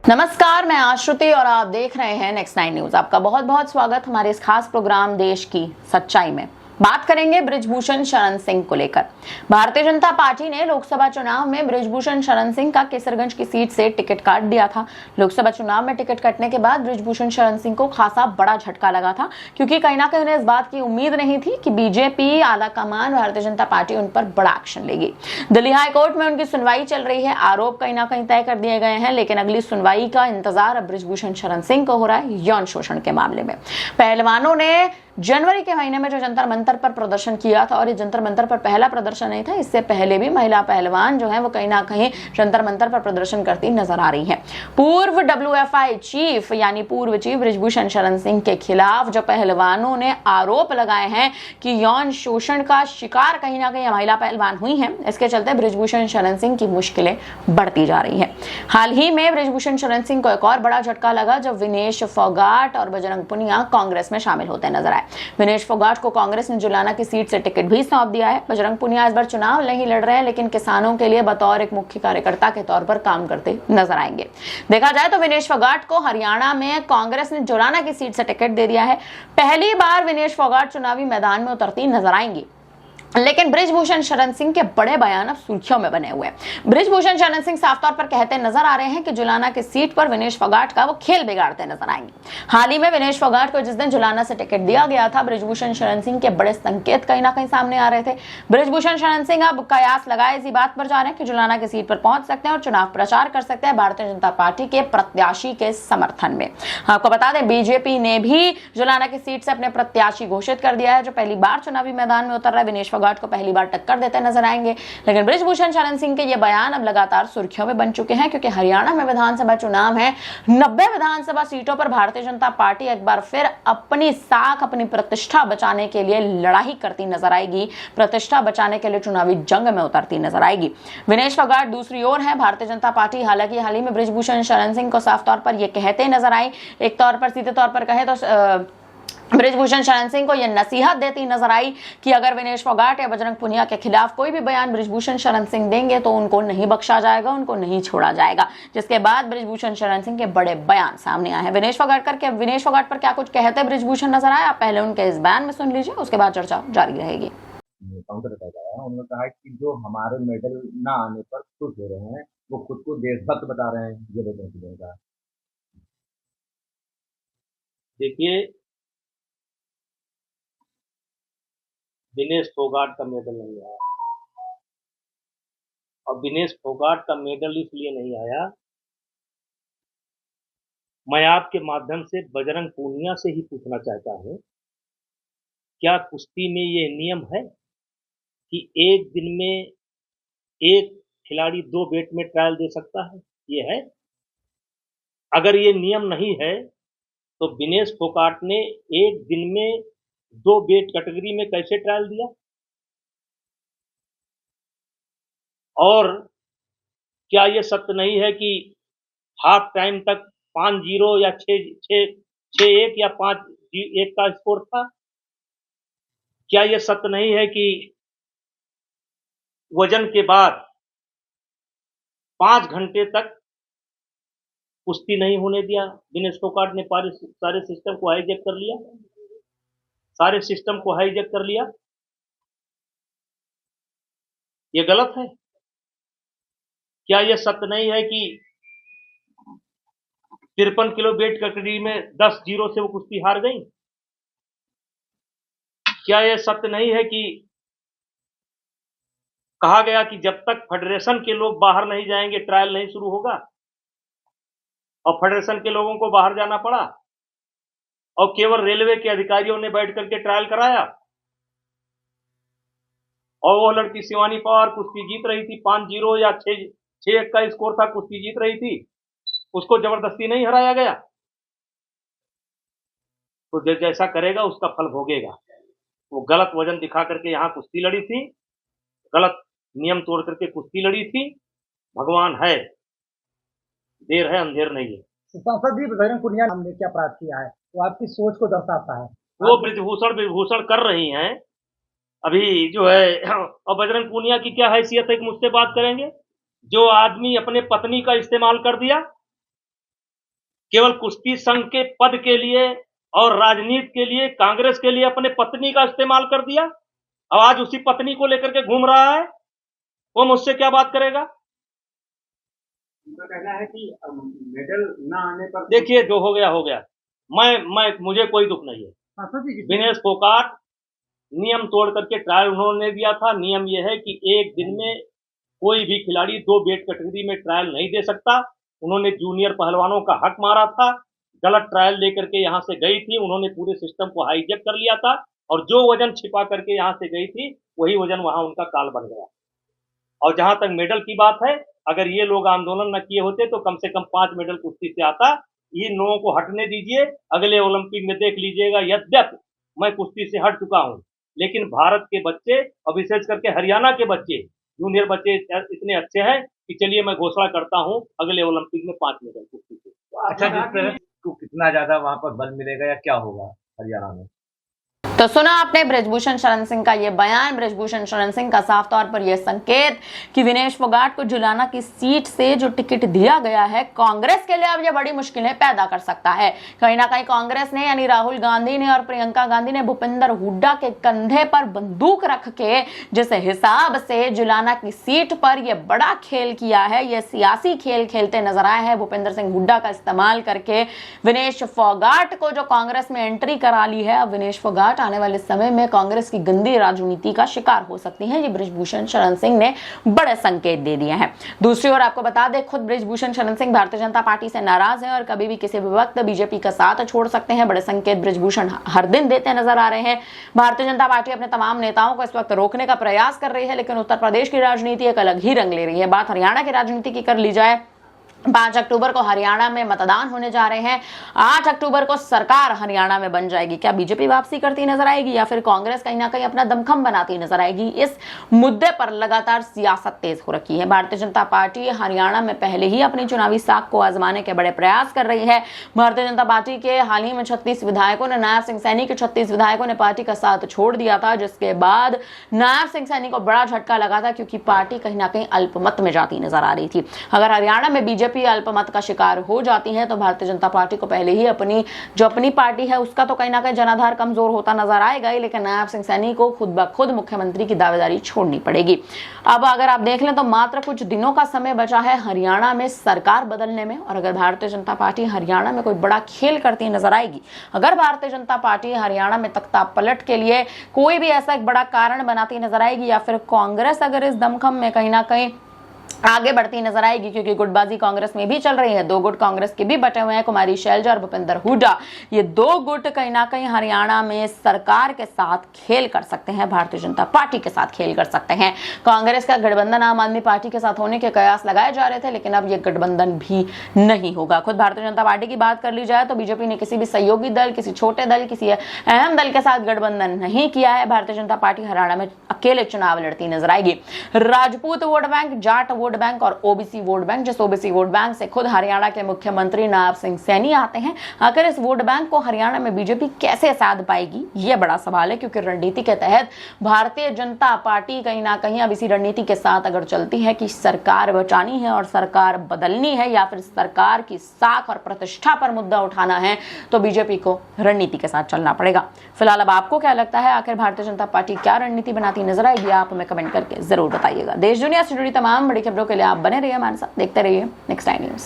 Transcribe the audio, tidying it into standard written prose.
नमस्कार, मैं आश्रुति और आप देख रहे हैं नेक्स्ट 9 न्यूज। आपका बहुत बहुत स्वागत हमारे इस खास प्रोग्राम देश की सच्चाई में। बात करेंगे बृजभूषण शरण सिंह को लेकर। भारतीय जनता पार्टी ने लोकसभा चुनाव में बृजभूषण शरण सिंह का केसरगंज की सीट से टिकट काट दिया था। लोकसभा चुनाव में टिकट कटने के बाद बृजभूषण शरण सिंह को खासा बड़ा झटका लगा था, क्योंकि कहीं ना कहीं उन्हें इस बात की उम्मीद नहीं थी कि बीजेपी आला कमान भारतीय जनता पार्टी उन पर बड़ा एक्शन लेगी। दिल्ली हाईकोर्ट में उनकी सुनवाई चल रही है, आरोप कहीं ना कहीं तय कर दिए गए हैं, लेकिन अगली सुनवाई का इंतजार अब बृजभूषण शरण सिंह को हो रहा है यौन शोषण के मामले में। पहलवानों ने जनवरी के महीने में जो जंतर मंतर पर प्रदर्शन किया था, और ये जंतर मंतर पर पहला प्रदर्शन नहीं था, इससे पहले भी महिला पहलवान जो है वो कहीं ना कहीं जंतर मंतर पर प्रदर्शन करती नजर आ रही हैं। पूर्व WFI चीफ यानी पूर्व चीफ बृजभूषण शरण सिंह के खिलाफ जो पहलवानों ने आरोप लगाए हैं कि यौन शोषण का शिकार कहीं ना कहीं महिला पहलवान हुई हैं, इसके चलते बृजभूषण शरण सिंह की मुश्किलें बढ़ती जा रही हैं। हाल ही में बृजभूषण शरण सिंह को एक और बड़ा झटका लगा जब विनेश फोगाट और बजरंग पुनिया कांग्रेस में शामिल होते नजर आए। विनेश फोगाट को कांग्रेस ने जुलाना की सीट से टिकट भी सौंप दिया है। बजरंग पुनिया इस बार चुनाव नहीं लड़ रहे हैं, लेकिन किसानों के लिए बतौर एक मुख्य कार्यकर्ता के तौर पर काम करते नजर आएंगे। देखा जाए तो विनेश फोगाट को हरियाणा में कांग्रेस ने जुलाना की सीट से टिकट दे दिया है। पहली बार विनेश फोगाट चुनावी मैदान में उतरती नजर आएंगी, लेकिन बृजभूषण शरण सिंह के बड़े बयान अब सुर्खियों में बने हुए हैं। बृजभूषण शरण सिंह साफ तौर पर कहते नजर आ रहे हैं कि जुलाना की सीट पर विनेश फोगाट का वो खेल बिगाड़ते नजर आएंगे। हाल ही में विनेश फोगाट को जिस दिन जुलाना से टिकट दिया गया था, बृजभूषण शरण सिंह के बड़े संकेत कहीं ना कहीं सामने आ रहे थे। बृजभूषण शरण सिंह अब कयास लगाए इसी बात पर जा रहे हैं कि जुलाना की सीट पर पहुंच सकते हैं और चुनाव प्रचार कर सकते हैं भारतीय जनता पार्टी के प्रत्याशी के समर्थन में। आपको बता दें, बीजेपी ने भी जुलाना की सीट से अपने प्रत्याशी घोषित कर दिया है, जो पहली बार चुनावी मैदान में उतर रहा है। विनेश फोगाट को पहली बार टक्कर देते नजर आएंगे, लेकिन बृजभूषण शरण सिंह के ये बयान अब लगातार सुर्खियों में बन चुके हैं, क्योंकि हरियाणा में विधानसभा चुनाव है। 90 विधानसभा सीटों पर भारतीय जनता पार्टी एक बार फिर अपनी साख, अपनी प्रतिष्ठा बचाने के लिए लड़ाई करती नजर आएगी, प्रतिष्ठा बचाने के लिए चुनावी जंग में उतरती नजर आएगी। विनेश फोगाट दूसरी ओर है। भारतीय जनता पार्टी हालांकि हाल ही में बृजभूषण शरण सिंह को साफ तौर पर यह कहते नजर आई, एक तौर पर सीधे तौर पर कहे तो बृजभूषण शरण सिंह को यह नसीहत देती नजर आई कि अगर विनेश फोगाट या बजरंग पुनिया के खिलाफ कोई भी बयान बृजभूषण शरण सिंह देंगे तो उनको नहीं बख्शा जाएगा, उनको नहीं छोड़ा जाएगा। जिसके बाद बृजभूषण शरण सिंह के बड़े बयान सामने आए हैं। विनेश फोगाट पर क्या कुछ कहते बृजभूषण नजर आए, आप पहले उनके इस बयान में सुन लीजिए, उसके बाद चर्चा जारी रहेगी। काउंटर बताया, उन्होंने कहा कि जो हमारे मेडल ना आने पर खुश हो रहे हैं वो खुद को देशभक्त बता रहे हैं। ये बताइए का देखिए, विनेश फोगाट का मेडल नहीं आया, और विनेश फोगाट का मेडल इसलिए नहीं आया, मैं आपके माध्यम से बजरंग पूनिया से ही पूछना चाहता हूं, क्या कुश्ती में ये नियम है कि एक दिन में एक खिलाड़ी 2 बेट में ट्रायल दे सकता है? ये है? अगर ये नियम नहीं है तो विनेश फोगाट ने एक दिन में 2 बेट कैटेगरी में कैसे ट्रायल दिया? और क्या ये सत्य नहीं है कि हाफ टाइम तक 5-0 या 6-1 या 5-1 का स्कोर था? क्या यह सत्य नहीं है कि वजन के बाद 5 घंटे तक कुश्ती नहीं होने दिया? विनेश फोगाट ने सारे सिस्टम को हाईजैक कर लिया, सारे सिस्टम को हाईजैक कर लिया। ये गलत है। क्या यह सत्य नहीं है कि 53 किलो वेट कैटेगरी में 10-0 से वो कुश्ती हार गई? क्या यह सत्य नहीं है कि कहा गया कि जब तक फेडरेशन के लोग बाहर नहीं जाएंगे ट्रायल नहीं शुरू होगा, और फेडरेशन के लोगों को बाहर जाना पड़ा और केवल रेलवे के अधिकारियों ने बैठ करके ट्रायल कराया, और वो लड़की शिवानी पवार कुश्ती जीत रही थी, 5-0 या 6-1 का स्कोर था, कुश्ती जीत रही थी, उसको जबरदस्ती नहीं हराया गया। तो जैसा करेगा उसका फल भोगेगा। वो गलत वजन दिखा करके यहाँ कुश्ती लड़ी थी, गलत नियम तोड़ करके कुश्ती लड़ी थी। भगवान है, देर है अंधेर नहीं है। सांसद जी बजरंग पुनिया ने क्या अपराध किया है, वो आपकी सोच को दर्शाता है। वो बृजभूषण कर रही हैं अभी जो है, और बजरंग पुनिया की क्या हैसियत है कि मुझसे बात करेंगे? जो आदमी अपने पत्नी का इस्तेमाल कर दिया, केवल कुश्ती संघ के पद के लिए और राजनीति के लिए, कांग्रेस के लिए अपने पत्नी का इस्तेमाल कर दिया। अब आज उसी पत्नी को लेकर के घूम रहा है, वो मुझसे क्या बात करेगा? उनका कहना है कि मेडल न आने पर देखिए, जो हो गया। मुझे कोई दुख नहीं है। विनेश फोगाट नियम तोड़ करके ट्रायल उन्होंने दिया था। नियम यह है कि एक दिन में कोई भी खिलाड़ी 2 वेट कैटेगरी में ट्रायल नहीं दे सकता। उन्होंने जूनियर पहलवानों का हक मारा था, गलत ट्रायल लेकर के यहाँ से गई थी। उन्होंने पूरे सिस्टम को हाईजैक कर लिया था और जो वजन छिपा करके यहाँ से गई थी वही वजन वहां उनका काल बन गया। और जहां तक मेडल की बात है, अगर ये लोग आंदोलन न किए होते तो कम से कम 5 मेडल कुश्ती से आता। इन लोगों को हटने दीजिए, अगले ओलंपिक में देख लीजिएगा। यद्यपि मैं कुश्ती से हट चुका हूं, लेकिन भारत के बच्चे और विशेष करके हरियाणा के बच्चे, जूनियर बच्चे इतने अच्छे हैं कि चलिए मैं घोषणा करता हूं अगले ओलंपिक में 5 मेडल कुश्ती से। अच्छा, जिस पर कितना ज्यादा वहां पर बल मिलेगा या क्या होगा हरियाणा में? तो सुना आपने बृजभूषण शरण सिंह का ये बयान। बृजभूषण शरण सिंह का साफ तौर पर यह संकेत कि विनेश फोगाट को जुलाना की सीट से जो टिकट दिया गया है, कांग्रेस के लिए अब ये बड़ी मुश्किलें पैदा कर सकता है। कहीं ना कहीं कांग्रेस ने यानी राहुल गांधी ने और प्रियंका गांधी ने भूपेंद्र हुड्डा के कंधे पर बंदूक रख के जिस हिसाब से जुलाना की सीट पर यह बड़ा खेल किया है, यह सियासी खेल खेलते नजर आए हैं। भूपेंद्र सिंह हुड्डा का इस्तेमाल करके विनेश फोगाट को जो कांग्रेस में एंट्री करा ली है, अब विनेश फोगाट आने वाले समय में कांग्रेस की गंदी राजनीति का शिकार हो सकती है। ये बृजभूषण शरण सिंह ने बड़े संकेत दे दिए हैं। दूसरी ओर आपको बता दें, खुद बृजभूषण शरण सिंह भारतीय जनता पार्टी से नाराज हैं और कभी भी किसी भी वक्त बीजेपी का साथ छोड़ सकते हैं। बड़े संकेत बृजभूषण हर दिन देते नजर आ रहे हैं। भारतीय जनता पार्टी अपने तमाम नेताओं को इस वक्त रोकने का प्रयास कर रही है, लेकिन उत्तर प्रदेश की राजनीति एक अलग ही रंग ले रही है। बात हरियाणा की राजनीति की कर ली जाए, 5 अक्टूबर को हरियाणा में मतदान होने जा रहे हैं। 8 अक्टूबर को सरकार हरियाणा में बन जाएगी। क्या बीजेपी वापसी करती नजर आएगी या फिर कांग्रेस कहीं ना कहीं अपना दमखम बनाती नजर आएगी? इस मुद्दे पर लगातार सियासत तेज हो रखी है। भारतीय जनता पार्टी हरियाणा में पहले ही अपनी चुनावी साख को आजमाने के बड़े प्रयास कर रही है। भारतीय जनता पार्टी के हाल ही में 36 विधायकों ने, नायब सिंह सैनी के 36 विधायकों ने पार्टी का साथ छोड़ दिया था, जिसके बाद नायब सिंह सैनी को बड़ा झटका लगा था, क्योंकि पार्टी कहीं ना कहीं अल्पमत में जाती नजर आ रही थी। अगर हरियाणा में बीजेपी अल्पमत का शिकार हो जाती है तो भारतीय जनता पार्टी को पहले ही अपनी पार्टी है उसका तो कहीं ना कहीं जनाधार कमजोर होता नजर आएगा ही, लेकिन नायब सिंह सैनी को खुद ब खुद मुख्यमंत्री की दावेदारी छोड़नी पड़ेगी। अब अगर आप देख लें तो मात्र कुछ दिनों का समय बचा है हरियाणा में सरकार बदलने में, और अगर भारतीय जनता पार्टी हरियाणा में कोई बड़ा खेल करती नजर आएगी, अगर भारतीय जनता पार्टी हरियाणा में तख्ता पलट के लिए कोई भी ऐसा एक बड़ा कारण बनाती नजर आएगी, या फिर कांग्रेस अगर इस दमखम में कहीं ना कहीं आगे बढ़ती नजर आएगी, क्योंकि गुटबाजी कांग्रेस में भी चल रही है। 2 गुट कांग्रेस के भी बटे हुए हैं, कुमारी शैलजा और भूपेंद्र हुड्डा। ये 2 गुट कहीं ना कहीं हरियाणा में सरकार के साथ खेल कर सकते हैं, भारतीय जनता पार्टी के साथ खेल कर सकते हैं। कांग्रेस का गठबंधन आम आदमी पार्टी के साथ होने के कयास लगाए जा रहे थे, लेकिन अब ये गठबंधन भी नहीं होगा। खुद भारतीय जनता पार्टी की बात कर ली जाए तो बीजेपी ने किसी भी सहयोगी दल, किसी छोटे दल, किसी अहम दल के साथ गठबंधन नहीं किया है। भारतीय जनता पार्टी हरियाणा में अकेले चुनाव लड़ती नजर आएगी। Rajput vote bank, Jat vote bank और ओबीसी वोट बैंक, जिस ओबीसी वोट बैंक से खुद हरियाणा के मुख्यमंत्री नायब सिंह सैनी आते हैं, आखिर इस वोट बैंक को हरियाणा में बीजेपी कैसे साध पाएगी, यह बड़ा सवाल है। क्योंकि रणनीति के तहत भारतीय जनता पार्टी कहीं ना कहीं अब इसी रणनीति के साथ अगर चलती है कि सरकार बचानी है और सरकार बदलनी है, या फिर सरकार की साख और प्रतिष्ठा पर मुद्दा उठाना है, तो बीजेपी को रणनीति के साथ चलना पड़ेगा। फिलहाल अब आपको क्या लगता है, आखिर भारतीय जनता पार्टी क्या रणनीति बनाती नजर आएगी? आप हमें कमेंट करके जरूर बताइएगा। देश दुनिया से जुड़ी तमाम बड़ी खबरों के लिए आप बने रहिए हमारे साथ, देखते रहिए नेक्स्ट टाइम न्यूज।